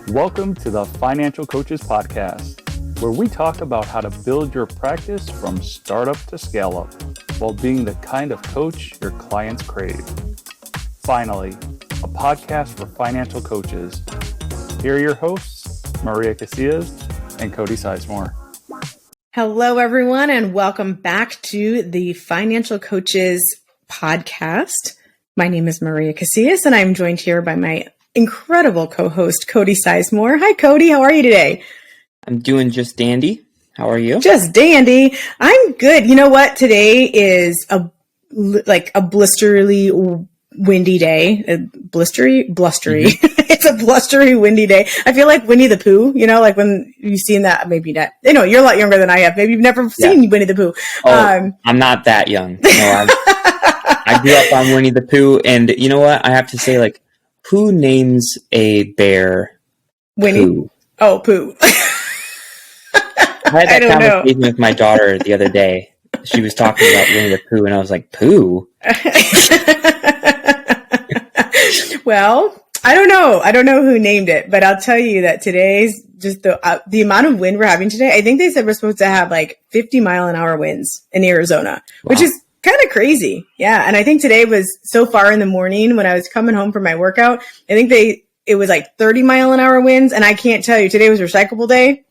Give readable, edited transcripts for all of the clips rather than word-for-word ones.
Welcome to the Financial Coaches Podcast, where we talk about how to build your practice from startup to scale up while being the kind of coach your clients crave. Finally, a podcast for financial coaches. Here are your hosts, Maria Casillas and Cody Sizemore. Hello, everyone, and welcome back to the Financial Coaches Podcast. My name is Maria Casillas, and I'm joined here by my incredible co-host, Cody Sizemore. Hi, Cody. How are you today? I'm doing just dandy. How are you? Just dandy. I'm good. You know what? Today is a blisterly windy day. Blustery. Mm-hmm. It's a blustery, windy day. I feel like Winnie the Pooh, you know, like when you've seen that, maybe not. You know, you're a lot younger than I have. Maybe you've never seen Winnie the Pooh. I'm not that young. No, I grew up on Winnie the Pooh, and you know what? I have to say, like, who names a bear Winnie? Pooh? Oh, Pooh. I had that conversation with my daughter the other day. She was talking about Winnie the Pooh, and I was like, Pooh? Well, I don't know. I don't know who named it, but I'll tell you that today's just the amount of wind we're having today. I think they said we're supposed to have like 50-mile-an-hour winds in Arizona, which is kind of crazy. Yeah. And I think today was so far in the morning when I was coming home from my workout, I think it was like 30-mile-an-hour winds. And I can't tell you, today was recyclable day.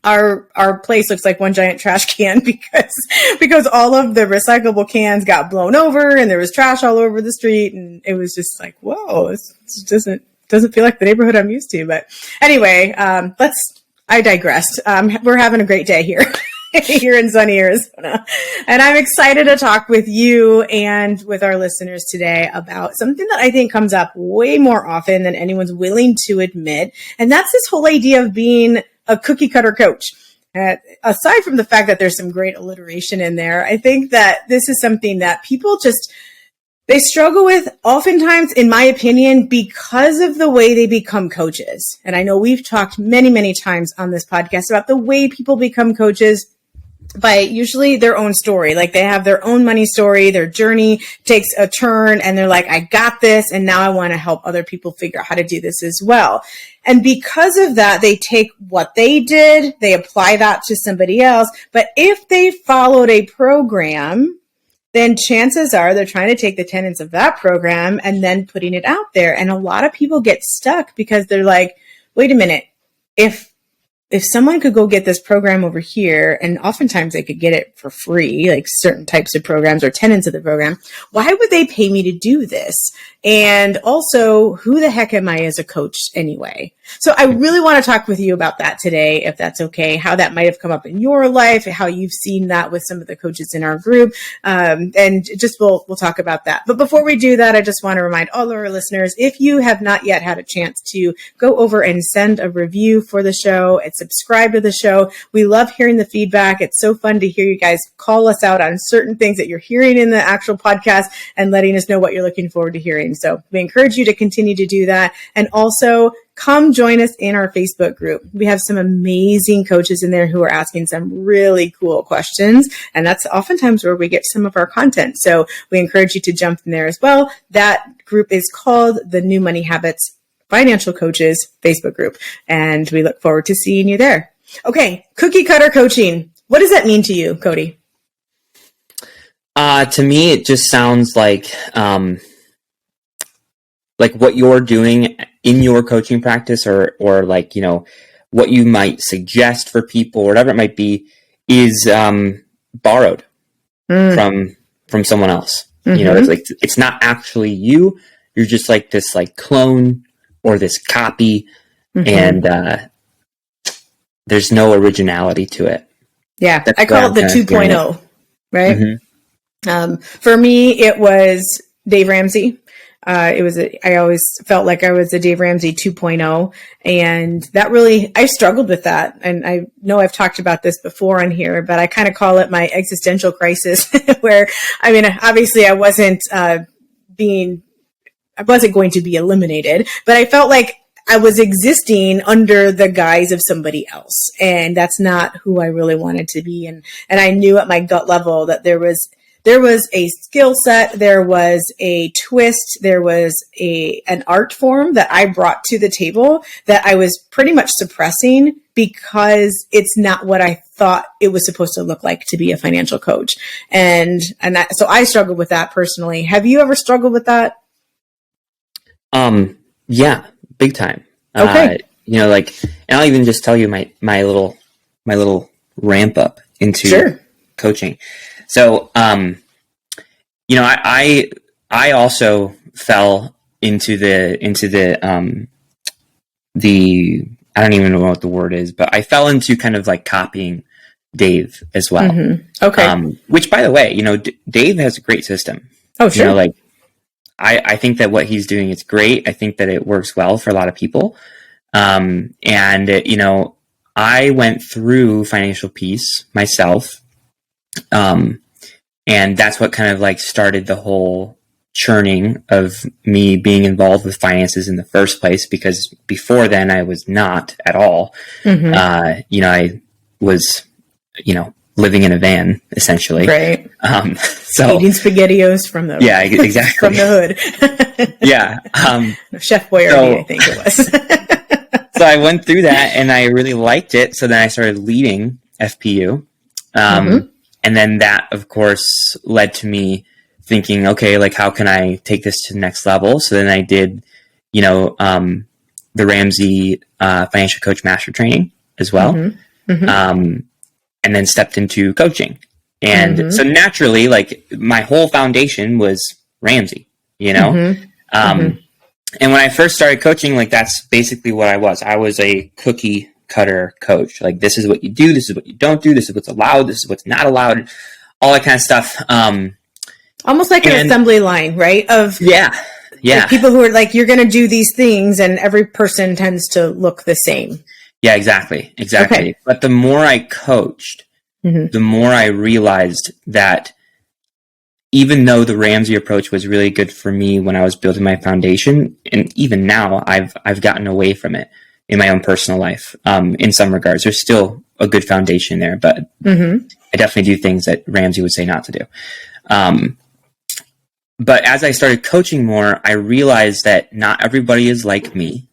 Our place looks like one giant trash can because all of the recyclable cans got blown over and there was trash all over the street. And it was just like, whoa, this doesn't feel like the neighborhood I'm used to. But anyway, I digressed. We're having a great day here. Here in sunny Arizona. And I'm excited to talk with you and with our listeners today about something that I think comes up way more often than anyone's willing to admit. And that's this whole idea of being a cookie cutter coach. Aside from the fact that there's some great alliteration in there, I think that this is something that people they struggle with oftentimes, in my opinion, because of the way they become coaches. And I know we've talked many, many times on this podcast about the way people become coaches by usually their own story. Like they have their own money story, their journey takes a turn and they're like, I got this. And now I want to help other people figure out how to do this as well. And because of that, they take what they did, they apply that to somebody else. But if they followed a program, then chances are they're trying to take the tenets of that program and then putting it out there. And a lot of people get stuck because they're like, wait a minute, if someone could go get this program over here, and oftentimes they could get it for free, like certain types of programs or tenets of the program, why would they pay me to do this? And also, who the heck am I as a coach anyway? So I really want to talk with you about that today, if that's okay, how that might have come up in your life, how you've seen that with some of the coaches in our group. And just we'll talk about that. But before we do that, I just want to remind all of our listeners, if you have not yet had a chance to go over and send a review for the show and subscribe to the show. We love hearing the feedback. It's so fun to hear you guys call us out on certain things that you're hearing in the actual podcast and letting us know what you're looking forward to hearing. So we encourage you to continue to do that. And also come join us in our Facebook group. We have some amazing coaches in there who are asking some really cool questions. And that's oftentimes where we get some of our content. So we encourage you to jump in there as well. That group is called the New Money Habits Financial Coaches Facebook group. And we look forward to seeing you there. Okay. Cookie cutter coaching. What does that mean to you, Cody? To me, it just sounds like what you're doing in your coaching practice or like, you know, what you might suggest for people, or whatever it might be, is borrowed from someone else. Mm-hmm. You know, it's not actually you. You're just like this like clone or this copy, and there's no originality to it. Yeah, I call it the 2.0, right? Mm-hmm. For me, it was Dave Ramsey. I always felt like I was a Dave Ramsey 2.0, and that really, I struggled with that. And I know I've talked about this before on here, but I kind of call it my existential crisis where, I mean, obviously I wasn't going to be eliminated, but I felt like I was existing under the guise of somebody else. And that's not who I really wanted to be. And I knew at my gut level that there was there was a skill set, there was a twist, there was an art form that I brought to the table that I was pretty much suppressing because it's not what I thought it was supposed to look like to be a financial coach. So I struggled with that personally. Have you ever struggled with that? Yeah, big time. Okay. And I'll even just tell you my little ramp up into coaching. So, I also fell into the I don't even know what the word is, but I fell into kind of like copying Dave as well. Mm-hmm. Okay. Which, by the way, Dave has a great system. Oh, sure. I think that what he's doing is great. I think that it works well for a lot of people. I went through Financial Peace myself. And that's what kind of like started the whole churning of me being involved with finances in the first place, because before then I was not at all. Mm-hmm. I was, living in a van essentially. Right. So eating SpaghettiOs from the exactly from the hood. Yeah. Chef Boyardee, I think it was. So I went through that and I really liked it. So then I started leading FPU. And then that, of course, led to me thinking, okay, like how can I take this to the next level? So then I did, the Ramsey Financial Coach Master Training as well. Mm-hmm. Mm-hmm. And then stepped into coaching. And so naturally, like my whole foundation was Ramsey, Mm-hmm. And when I first started coaching, like that's basically what I was. I was a cookie cutter coach. Like, this is what you do, this is what you don't do, this is what's allowed, this is what's not allowed, all that kind of stuff. Almost like an assembly line, right? Of like people who are like, you're going to do these things, and every person tends to look the same. Yeah, exactly. Okay. But the more I coached, the more I realized that even though the Ramsey approach was really good for me when I was building my foundation, and even now I've gotten away from it in my own personal life. In some regards, there's still a good foundation there, but I definitely do things that Ramsey would say not to do. But as I started coaching more, I realized that not everybody is like me.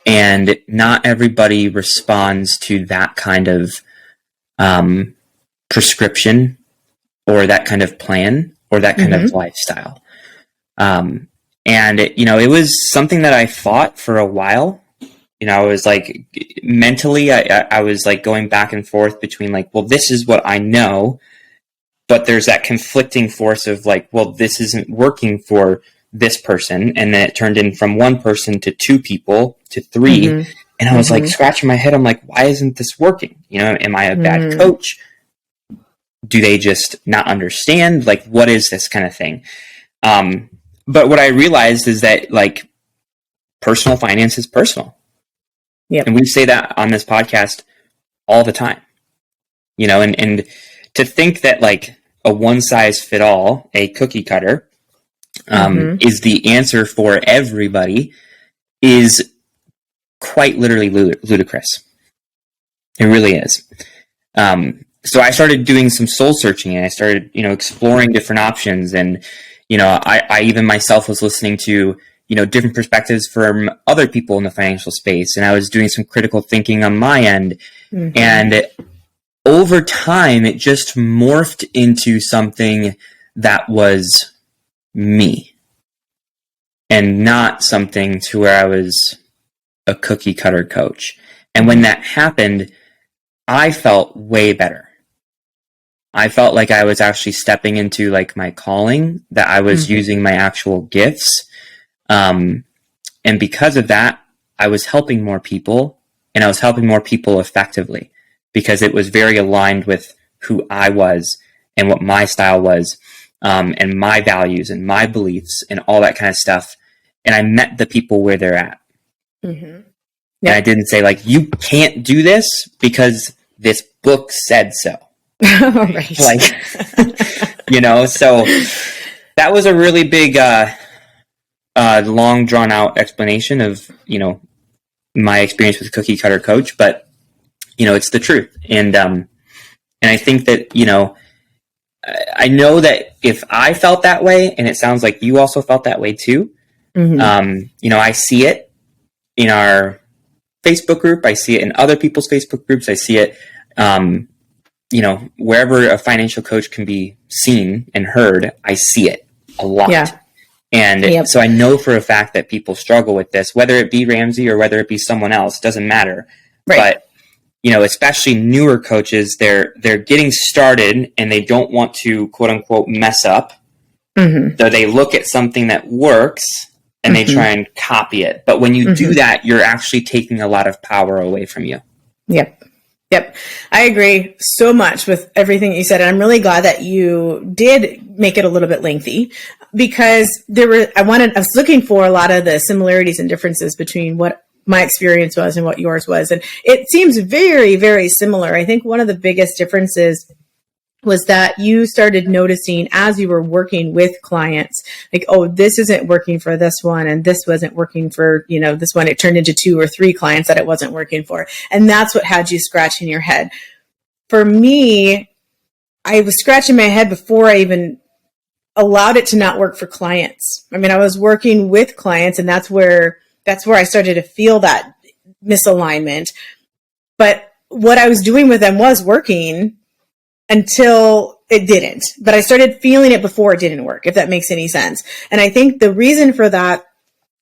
And not everybody responds to that kind of prescription or that kind of plan or that kind of lifestyle. And it was something that I fought for a while. I was like, mentally, I was like going back and forth between like, well, this is what I know, but there's that conflicting force of like, well, this isn't working for this person. And then it turned in from one person to two people to three. And I was like scratching my head. I'm like, why isn't this working? Am I a bad coach? Do they just not understand? Like, what is this kind of thing? But what I realized is that like personal finance is personal. Yep. And we say that on this podcast all the time, and to think that like a one size fit all, a cookie cutter, is the answer for everybody is quite literally ludicrous. It really is. So I started doing some soul searching, and I started, exploring different options. And, I even myself was listening to, different perspectives from other people in the financial space. And I was doing some critical thinking on my end. And over time, it just morphed into something that was me and not something to where I was a cookie cutter coach. And when that happened, I felt way better. I felt like I was actually stepping into like my calling, that I was using my actual gifts. And because of that, I was helping more people, and I was helping more people effectively because it was very aligned with who I was and what my style was, and my values and my beliefs and all that kind of stuff. And I met the people where they're at. And I didn't say like, you can't do this because this book said so. Right. Like, so that was a really big, long drawn out explanation of, my experience with cookie cutter coach, but it's the truth. And I think that, I know that if I felt that way, and it sounds like you also felt that way too, I see it in our Facebook group. I see it in other people's Facebook groups. I see it, wherever a financial coach can be seen and heard, I see it a lot. Yeah. And so I know for a fact that people struggle with this, whether it be Ramsey or whether it be someone else, doesn't matter. Right. But, especially newer coaches, they're getting started and they don't want to, quote unquote, mess up. So they look at something that works and they try and copy it. But when you do that, you're actually taking a lot of power away from you. Yep. I agree so much with everything you said. And I'm really glad that you did make it a little bit lengthy, because I was looking for a lot of the similarities and differences between what my experience was and what yours was. And it seems very, very similar. I think one of the biggest differences was that you started noticing as you were working with clients, like, oh, this isn't working for this one, and this wasn't working for, this one. It turned into 2 or 3 clients that it wasn't working for. And that's what had you scratching your head. For me, I was scratching my head before I even allowed it to not work for clients. I mean, I was working with clients, and that's where I started to feel that misalignment. But what I was doing with them was working until it didn't. But I started feeling it before it didn't work, if that makes any sense. And I think the reason for that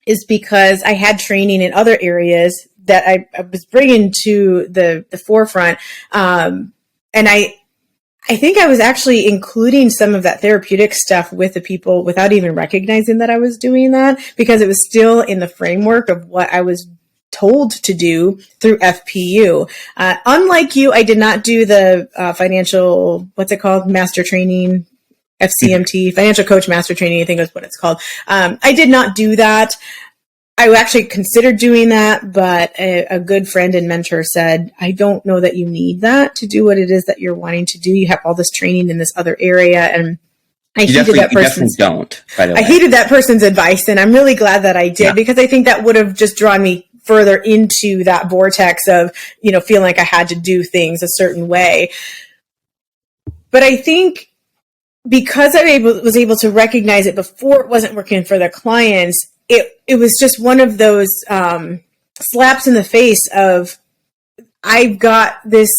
is because I had training in other areas that I was bringing to the forefront. And I think I was actually including some of that therapeutic stuff with the people without even recognizing that I was doing that, because it was still in the framework of what I was told to do through FPU. Unlike you, I did not do the financial, what's it called? Master training, FCMT, financial coach master training, I think is what it's called. I did not do that. I actually considered doing that, but a good friend and mentor said, I don't know that you need that to do what it is that you're wanting to do. You have all this training in this other area. And I heeded that person's advice. And I'm really glad that I did, because I think that would have just drawn me further into that vortex of, feeling like I had to do things a certain way. But I think because I was able to recognize it before it wasn't working for the clients, it was just one of those slaps in the face of, I've got this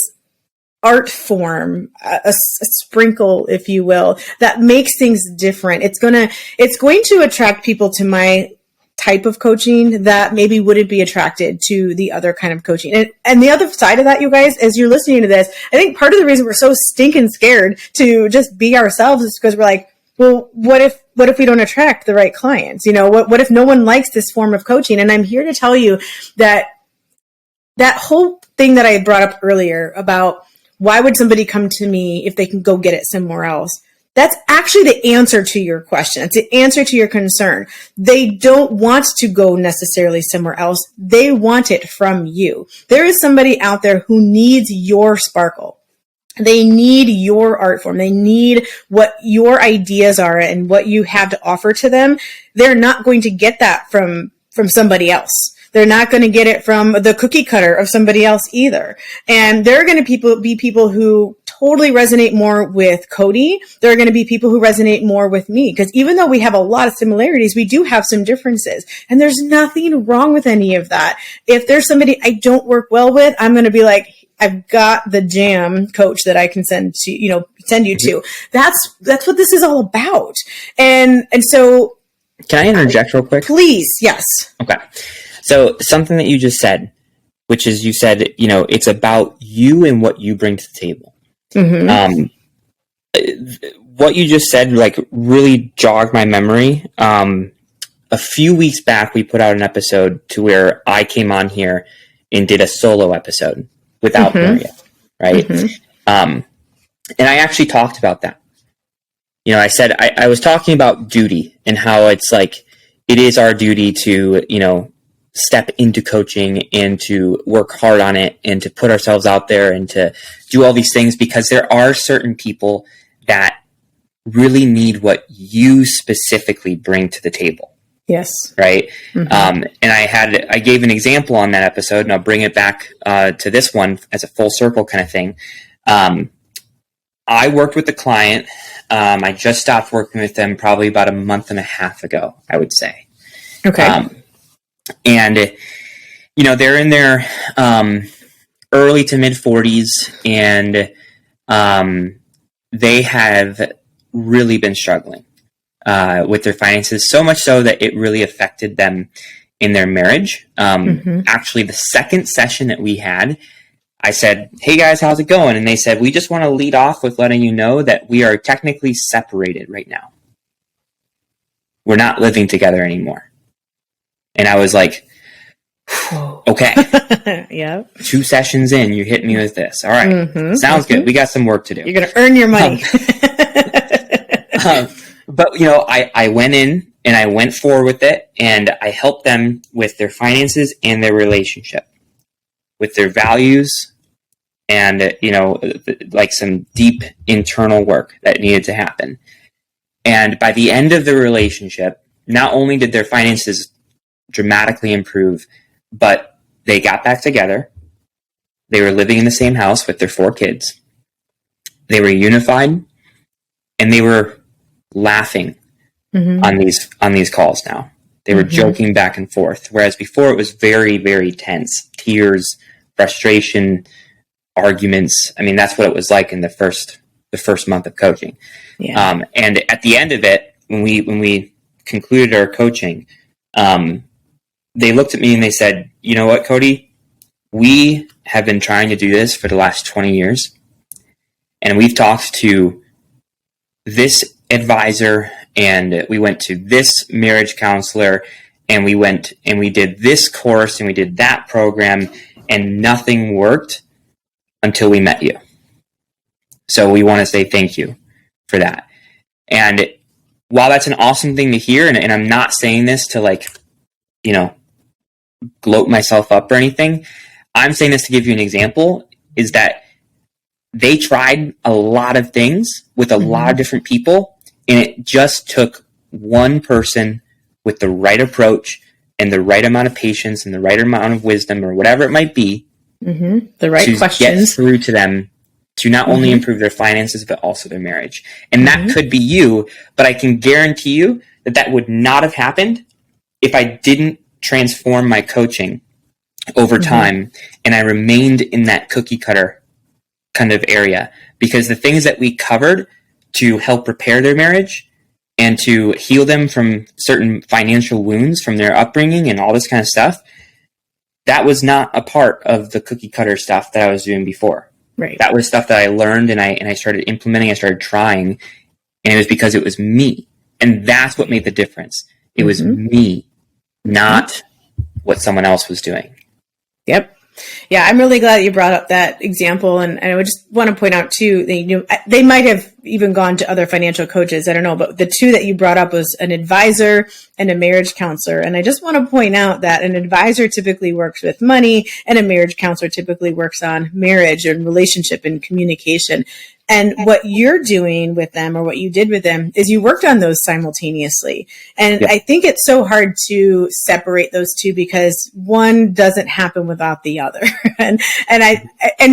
art form, a sprinkle, if you will, that makes things different. It's going to attract people to my type of coaching that maybe wouldn't be attracted to the other kind of coaching. And the other side of that, you guys, as you're listening to this, I think part of the reason we're so stinking scared to just be ourselves is because we're like, well, what if we don't attract the right clients? What if no one likes this form of coaching? And I'm here to tell you that whole thing that I brought up earlier about why would somebody come to me if they can go get it somewhere else? That's actually the answer to your question. It's the answer to your concern. They don't want to go necessarily somewhere else. They want it from you. There is somebody out there who needs your sparkle. They need your art form. They need what your ideas are and what you have to offer to them. They're not going to get that from somebody else. They're not going to get it from the cookie cutter of somebody else either. And there are going to be people who totally resonate more with Cody. There are going to be people who resonate more with me, because even though we have a lot of similarities, we do have some differences. And there's nothing wrong with any of that. If there's somebody I don't work well with, I'm going to be like, I've got the jam coach that I can send you to. That's what this is all about. And so, can I interject real quick? Please. Yes. Okay. So something that you just said, which is, you said, it's about you and what you bring to the table. What you just said, really jogged my memory. A few weeks back, we put out an episode to where I came on here and did a solo episode without Maria, right? And I actually talked about that. I said, I was talking about duty and how it's like, it is our duty to, step into coaching and to work hard on it and to put ourselves out there and to do all these things, because there are certain people that really need what you specifically bring to the table. Yes. Right. And I gave an example on that episode, and I'll bring it back to this one as a full circle kind of thing. I worked with the client I just stopped working with them probably about a month and a half ago, I would say. Okay. And, they're in their early to mid 40s, and they have really been struggling with their finances, so much so that it really affected them in their marriage. Actually, the second session that we had, I said, "Hey guys, how's it going?" And they said, "We just want to lead off with letting you know that we are technically separated right now. We're not living together anymore." And I was like, okay. Yeah. 2 sessions in, you hit me with this. All right. Sounds good. We got some work to do. You're going to earn your money. But, I went in and I went forward with it, and I helped them with their finances and their relationship, with their values, and, like some deep internal work that needed to happen. And by the end of the relationship, not only did their finances dramatically improve, but they got back together. They were living in the same house with their 4 kids. They were unified, and they were laughing on these calls now. They were joking back and forth, whereas before it was very, very tense. Tears, frustration, arguments. I mean, that's what it was like in the first month of coaching. Yeah. And at the end of it, when we concluded our coaching, they looked at me and they said, "You know what, Cody? We have been trying to do this for the last 20 years. And we've talked to this advisor, and we went to this marriage counselor, and we went and we did this course and we did that program, and nothing worked until we met you. So we want to say thank you for that." And while that's an awesome thing to hear, and I'm not saying this to gloat myself up or anything, I'm saying this to give you an example, is that they tried a lot of things with a lot of different people, and it just took one person with the right approach and the right amount of patience and the right amount of wisdom, or whatever it might be, the right to questions, get through to them, to not only improve their finances, but also their marriage. And that could be you, but I can guarantee you that would not have happened if I didn't transform my coaching over time and I remained in that cookie cutter kind of area, because the things that we covered to help repair their marriage and to heal them from certain financial wounds from their upbringing and all this kind of stuff, that was not a part of the cookie cutter stuff that I was doing before. right? That was stuff that I learned, and I started implementing, I started trying, and it was because it was me. And that's what made the difference. It was me, not what someone else was doing. Yep. Yeah, I'm really glad that you brought up that example. And I would just want to point out, too, that, they might have even gone to other financial coaches. I don't know. But the 2 that you brought up was an advisor and a marriage counselor. And I just want to point out that an advisor typically works with money, and a marriage counselor typically works on marriage and relationship and communication. And what you're doing with them, or what you did with them, is you worked on those simultaneously. And I think it's so hard to separate those 2, because one doesn't happen without the other. and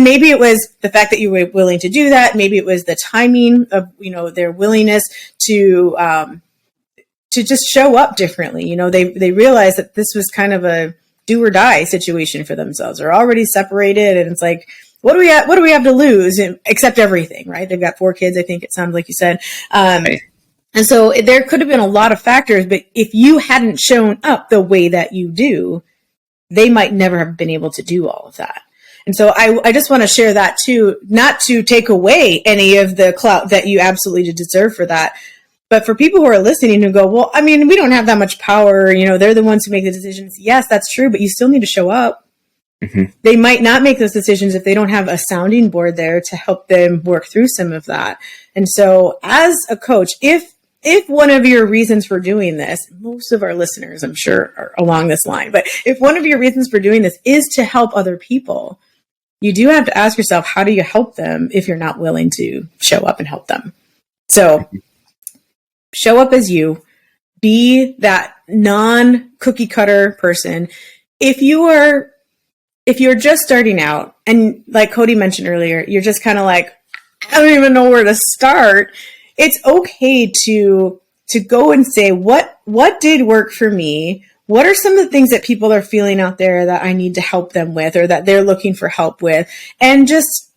maybe it was the fact that you were willing to do that. Maybe it was the timing of, their willingness to just show up differently. They realized that this was kind of a do or die situation for themselves. They're already separated, and it's like, what do we have to lose, except everything, right? They've got 4 kids, I think it sounded like you said. Right. And so there could have been a lot of factors, but if you hadn't shown up the way that you do, they might never have been able to do all of that. And so I just want to share that too, not to take away any of the clout that you absolutely deserve for that, but for people who are listening who go, well, I mean, we don't have that much power. They're the ones who make the decisions. Yes, that's true, but you still need to show up. They might not make those decisions if they don't have a sounding board there to help them work through some of that. And so as a coach, if one of your reasons for doing this, most of our listeners, I'm sure, are along this line, but if one of your reasons for doing this is to help other people, you do have to ask yourself, how do you help them if you're not willing to show up and help them? So show up as you, be that non-cookie cutter person. If you're just starting out, and like Cody mentioned earlier, you're just kind of like, I don't even know where to start. it's okay to go and say, what did work for me? What are some of the things that people are feeling out there that I need to help them with, or that they're looking for help with? And just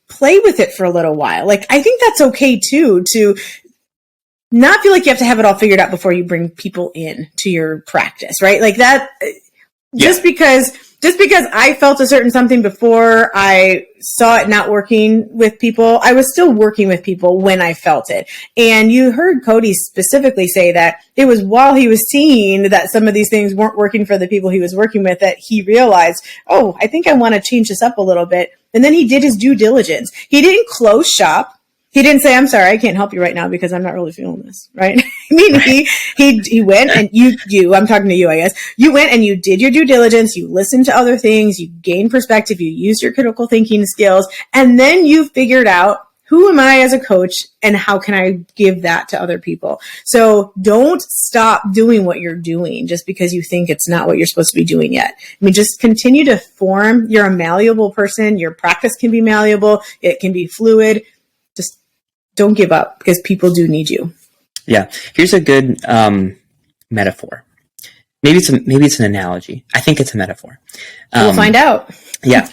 play with it for a little while. Like, I think that's okay too, to not feel like you have to have it all figured out before you bring people in to your practice, right? Like that, just because I felt a certain something before I saw it not working with people, I was still working with people when I felt it. And you heard Cody specifically say that it was while he was seeing that some of these things weren't working for the people he was working with that he realized, oh, I think I want to change this up a little bit. And then he did his due diligence. He didn't close shop. He didn't say, I'm sorry, I can't help you right now because I'm not really feeling this, right? I mean, he went and I'm talking to you, I guess. You went and you did your due diligence. You listened to other things. You gained perspective. You used your critical thinking skills. And then you figured out, who am I as a coach and how can I give that to other people? So don't stop doing what you're doing just because you think it's not what you're supposed to be doing yet. I mean, just continue to form. You're a malleable person. Your practice can be malleable. It can be fluid. Just don't give up because people do need you. Yeah. Here's a good metaphor. Maybe it's an analogy. I think it's a metaphor. We'll find out. Yeah.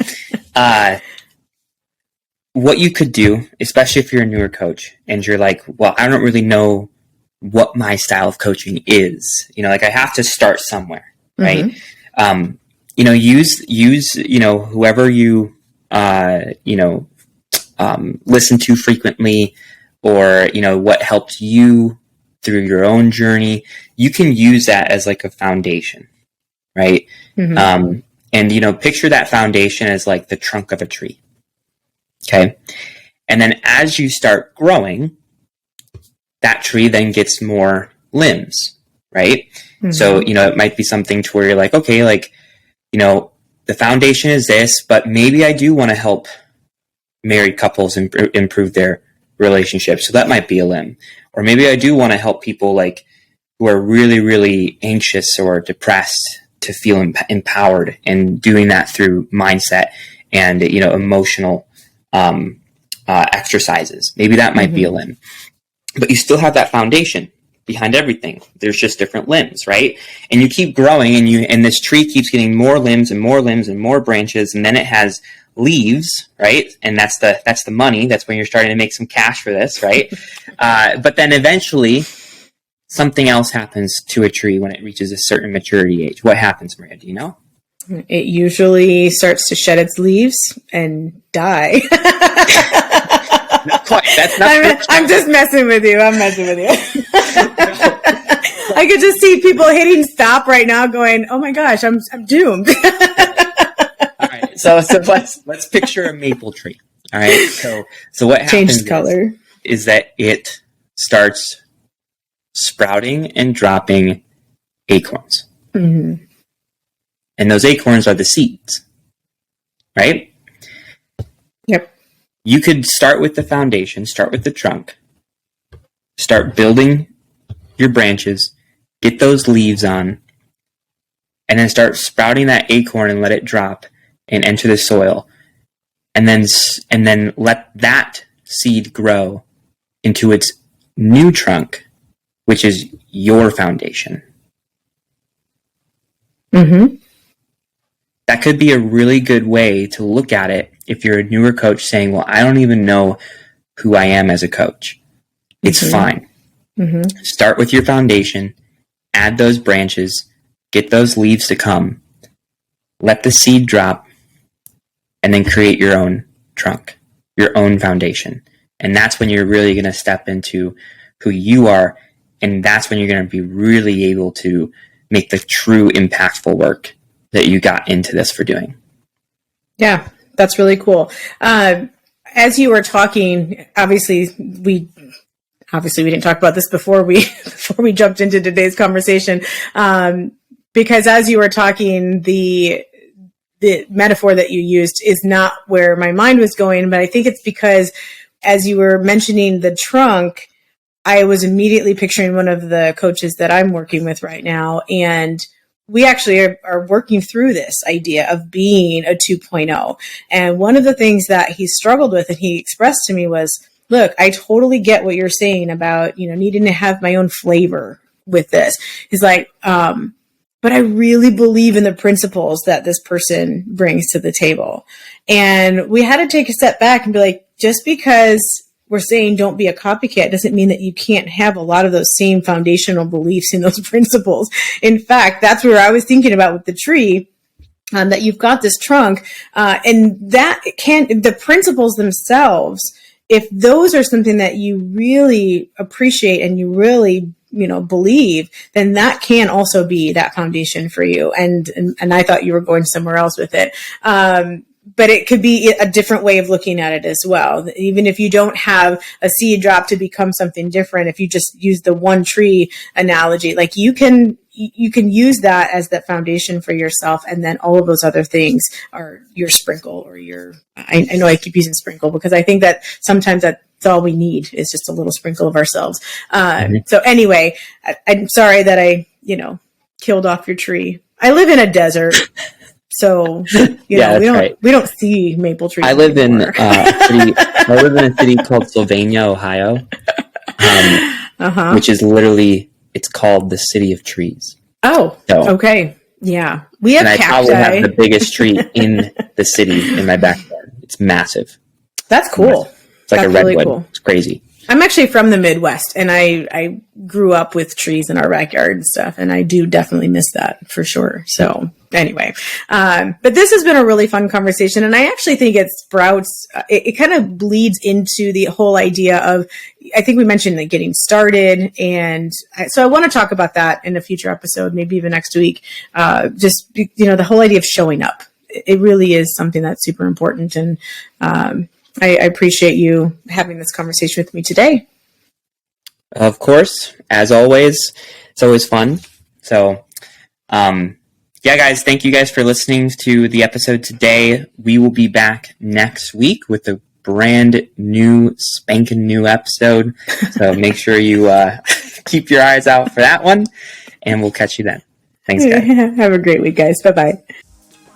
What you could do, especially if you're a newer coach and you're like, well, I don't really know what my style of coaching is. Like I have to start somewhere, right? Mm-hmm. Use whoever you, listen to frequently, or, what helped you through your own journey. You can use that as like a foundation, right? Mm-hmm. And picture that foundation as like the trunk of a tree. Okay. And then as you start growing, that tree then gets more limbs, right? Mm-hmm. So, it might be something to where you're like, okay, like, the foundation is this, but maybe I do want to help married couples improve their relationships. So that might be a limb. Or maybe I do want to help people like who are really, really anxious or depressed to feel empowered, and doing that through mindset and, emotional exercises. Maybe that might be a limb, but you still have that foundation behind everything. There's just different limbs, right? And you keep growing, and this tree keeps getting more limbs and more limbs and more branches, and then it has leaves, right? And that's the money. That's when you're starting to make some cash for this, right? But then eventually something else happens to a tree when it reaches a certain maturity age. What happens, Maria? Do you know? It usually starts to shed its leaves and die. Not quite. That's not. I'm just messing with you. I'm messing with you. I could just see people hitting stop right now, going, "Oh my gosh, I'm doomed." All right. So let's picture a maple tree. All right. So what happens changes color is that it starts sprouting and dropping acorns. Mm-hmm. And those acorns are the seeds, right? Yep. You could start with the foundation, start with the trunk, start building your branches, get those leaves on, and then start sprouting that acorn and let it drop and enter the soil. And then let that seed grow into its new trunk, which is your foundation. Mm-hmm. That could be a really good way to look at it if you're a newer coach saying, well, I don't even know who I am as a coach. It's fine. Mm-hmm. Start with your foundation, add those branches, get those leaves to come, let the seed drop, and then create your own trunk, your own foundation. And that's when you're really going to step into who you are. And that's when you're going to be really able to make the true impactful work that you got into this for doing. Yeah, that's really cool. As you were talking, obviously we didn't talk about this before we jumped into today's conversation. Because as you were talking, the metaphor that you used is not where my mind was going, but I think it's because as you were mentioning the trunk, I was immediately picturing one of the coaches that I'm working with right now. And we actually are working through this idea of being a 2.0. And one of the things that he struggled with and he expressed to me was, look, I totally get what you're saying about, needing to have my own flavor with this. He's like, but I really believe in the principles that this person brings to the table. And we had to take a step back and be like, just because we're saying don't be a copycat doesn't mean that you can't have a lot of those same foundational beliefs in those principles. In fact, that's where I was thinking about with the tree. That you've got this trunk, and that the principles themselves, if those are something that you really appreciate and you really, believe, then that can also be that foundation for you. And I thought you were going somewhere else with it. But it could be a different way of looking at it as well. Even if you don't have a seed drop to become something different, if you just use the one tree analogy, like you can use that as the foundation for yourself. And then all of those other things are your sprinkle or I know I keep using sprinkle because I think that sometimes that's all we need is just a little sprinkle of ourselves. So anyway, I'm sorry that I, killed off your tree. I live in a desert. So, we don't see maple trees. I live in a city called Sylvania, Ohio, which is literally, it's called the City of Trees. Oh, so, okay. Yeah. We have cacti. I probably have the biggest tree in the city in my backyard. It's massive. That's cool. It's like That's a redwood. Really cool. It's crazy. I'm actually from the Midwest, and I grew up with trees in our backyard and stuff, and I do definitely miss that for sure. So anyway, but this has been a really fun conversation, and I actually think it sprouts, it kind of bleeds into the whole idea of, I think we mentioned like getting started, and so I want to talk about that in a future episode, maybe even next week. Just, the whole idea of showing up. It really is something that's super important, and I appreciate you having this conversation with me today. Of course, as always, it's always fun. So, guys, thank you guys for listening to the episode today. We will be back next week with a brand new, spanking new episode. So make sure you keep your eyes out for that one, and we'll catch you then. Thanks, guys. Have a great week, guys. Bye-bye.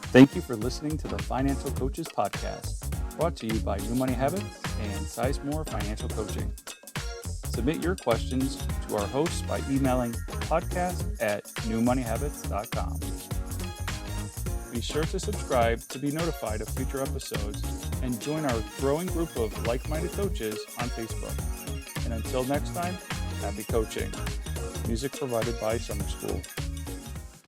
Thank you for listening to the Financial Coaches Podcast, brought to you by New Money Habits and Sizemore Financial Coaching. Submit your questions to our hosts by emailing podcast@newmoneyhabits.com. Be sure to subscribe to be notified of future episodes and join our growing group of like-minded coaches on Facebook. And until next time, happy coaching. Music provided by Summer School.